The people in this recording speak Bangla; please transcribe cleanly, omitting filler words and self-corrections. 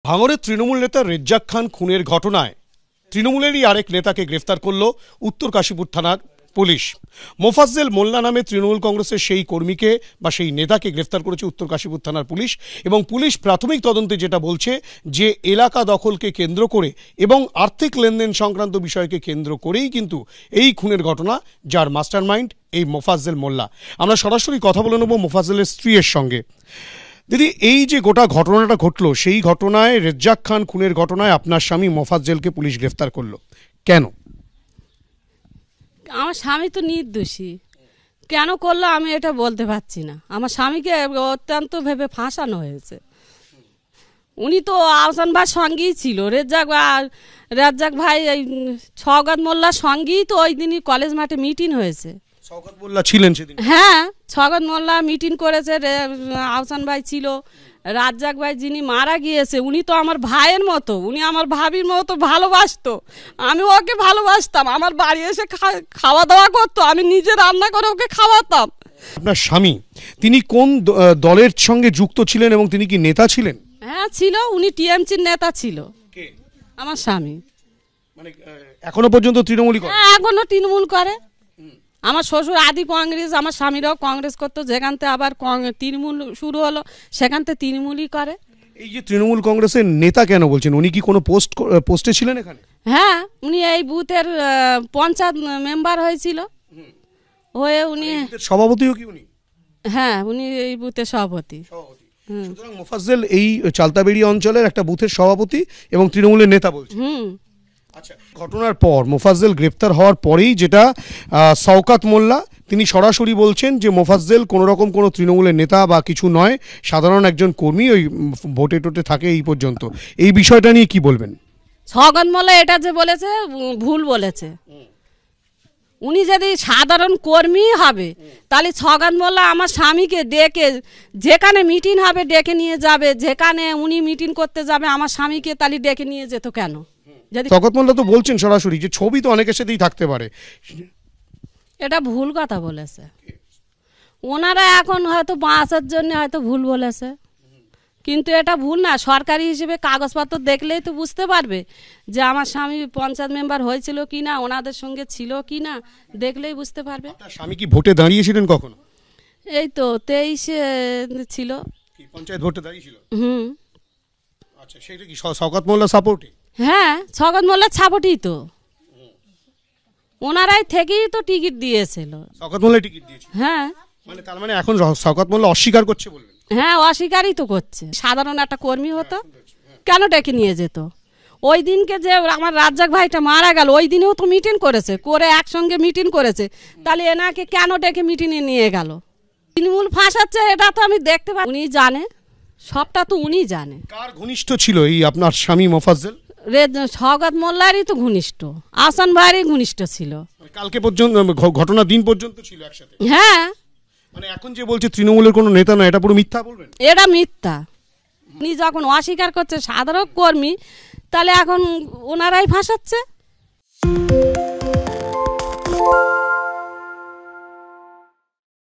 ভাঙড়ের তৃণমূল নেতা রেজ্জাক খান খুনের ঘটনায় তৃণমূলেরই আরেক নেতাকে গ্রেফতার করল উত্তর কাশীপুর থানার পুলিশ। মোফাজ্জেল মোল্লা নামে তৃণমূল কংগ্রেসের সেই কর্মীকে বা সেই নেতাকে গ্রেফতার করেছে উত্তর কাশীপুর থানার পুলিশ। এবং পুলিশ প্রাথমিক তদন্তে যেটা বলছে যে এলাকা দখলকে কেন্দ্র করে এবং আর্থিক লেনদেন সংক্রান্ত বিষয়কে কেন্দ্র করেই কিন্তু এই খুনের ঘটনা, যার মাস্টারমাইন্ড এই মোফাজ্জেল মোল্লা। আমরা সরাসরি কথা বলে নেব মোফাজ্জেলের স্ত্রীর সঙ্গে। দিদি, এই যে গোটা ঘটনাটা ঘটলো, সেই ঘটনায় রেজ্জাক খান খুনের ঘটনায় আপনার স্বামী মোফাজ্জেলকে পুলিশ গ্রেফতার করলো কেন? আমার স্বামী তো নির্দোষী, কেন করলো আমি এটা বলতে পারছি না। আমার স্বামীকে অত্যন্ত ভেবে ফাঁসানো হয়েছে। উনি তো আহসান ভাইয়ের সঙ্গেই ছিল, রেজ্জাক ভাই এই সওগাত মোল্লার সঙ্গেই তো ওই দিনই কলেজ মাঠে মিটিং হয়েছে। সওগাত মোল্লা ছিলেন সেদিন? হ্যাঁ, সওগাত মোল্লা মিটিং করেছে, আহসান ভাই ছিল। রাজ্জাক ভাই যিনি মারা গিয়েছে উনি তো আমার ভাইয়ের মতো, উনি আমার ভাবির মতো ভালোবাসতো, আমি ওকে ভালোবাসতাম। আমার বাড়ি এসে খাওয়া দাওয়া করতো, আমি নিজে রান্না করে ওকে খাওয়াতাম। আপনার স্বামী তিনি কোন দলের সঙ্গে যুক্ত ছিলেন এবং তিনি কি নেতা ছিলেন? হ্যাঁ ছিল, উনি টিএমসির নেতা ছিল। কে? আমার স্বামী। মানে এখনো পর্যন্ত তৃণমূলই করে? হ্যাঁ, এখনো তৃণমূল করে। আমার শ্বশুর আদি কংগ্রেস, আমার স্বামীরাও কংগ্রেস করতো, যেখান থেকে আবার তৃণমূল শুরু হলো সেখান থেকে তৃণমূলই করে। এই যে তৃণমূল কংগ্রেসের নেতা কেন বলছেন, উনি কি কোনো পোস্টে ছিলেন এখানে? হ্যাঁ, উনি এই বুথের পঞ্চায়েত মেম্বার হয়েছিল, হয়ে উনি সভাপতিও কি উনি? হ্যাঁ, উনি এই বুথের সভাপতি। সুতরাং মোফাজ্জেল এই চালতাবেড়ি অঞ্চলের একটা বুথের সভাপতি এবং তৃণমূলের নেতা বলছেন। আচ্ছা, ঘটনার পর মোফাজ্জেল গ্রেপ্তার হওয়ার পরেই যেটা শওকত মোল্লা তিনি সরাসরি বলছেন যে মোফাজ্জেল কোনো রকম কোনো তৃণমূলের নেতা বা কিছু নয়, সাধারণ একজন কর্মী, ওই ভোটে টোটে থাকে এই পর্যন্ত। এই বিষয়টা নিয়ে কি বলবেন? শওকত মোল্লা এটা যে বলেছে ভুল বলেছে। উনি যদি সাধারণ কর্মী হবে তাহলে শওকত মোল্লা আমার স্বামীকে ডেকে যেখানে মিটিং হবে ডেকে নিয়ে যাবে, যেখানে উনি মিটিং করতে যাবে আমার স্বামীকে তাহলে ডেকে নিয়ে যেত কেন? শওকত মোল্লা তো বলছেন সরাসরি যে ছবি তো অনেকের সাথেই থাকতে পারে। এটা ভুল কথা বলেছে ওনারা, এখন হয়তো বাঁচার জন্য হয়তো ভুল বলেছে, কিন্তু এটা ভুল না। সরকারি হিসেবে কাগজপত্র দেখলেই তো বুঝতে পারবে যে আমার স্বামী পঞ্চায়েত মেম্বার হয়েছিল কি না, ওনাদের সঙ্গে ছিল কি না, দেখলেই বুঝতে পারবে। স্বামী কি ভোটে দাঁড়িয়েছিলেন কখনো? এই তো 23-এ ছিল, পঞ্চায়েত ভোটে দাঁড়িয়েছিল। আচ্ছা, সেটা কি শওকত মোল্লা সাপোর্টে? হ্যাঁ, শওকত মোল্লার সাপোর্টই তো, ওনারাই থেকেই তো টিকিট দিয়েছিল। শওকত মোল্লা টিকিট দিয়েছিল? হ্যাঁ। মানে তার মানে এখন শওকত মোল্লা অস্বীকার করছে বলবেন? হ্যাঁ, অস্বীকারই তো করছে। সাধারণ একটা কর্মী হতো, কেন ডেকে নিয়ে যেত? ওই দিনকে যে আমার রাজ্জাক ভাইটা মারা গেল ওই দিনেও তো মিটিং করেছে, করে একসঙ্গে মিটিং করেছে, তাহলে এনাকে কেন ডেকে মিটিংয়ে নিয়ে গেল? তৃণমূল ফাঁসাচ্ছে এটা তো আমি দেখতে পাই, উনি জানে, সবটা তো উনি জানে। কার ঘনিষ্ঠ ছিল এই আপনার স্বামী মোফাজ্জেল? শওকত মোল্লারই তো ঘনিষ্ঠ, আহসান ভাইয়েরই ঘনিষ্ঠ ছিল। কালকে পর্যন্ত, ঘটনা দিন পর্যন্ত ছিল একসাথে? হ্যাঁ। মানে এখন যে বলছে তৃণমূলের কোনো নেতা না, এটা পুরো মিথ্যা বলবেন? এটা মিথ্যা। উনি যখন অস্বীকার করছে সাধারণ কর্মী, তাহলে এখন ওনারাই ফাঁসাচ্ছে।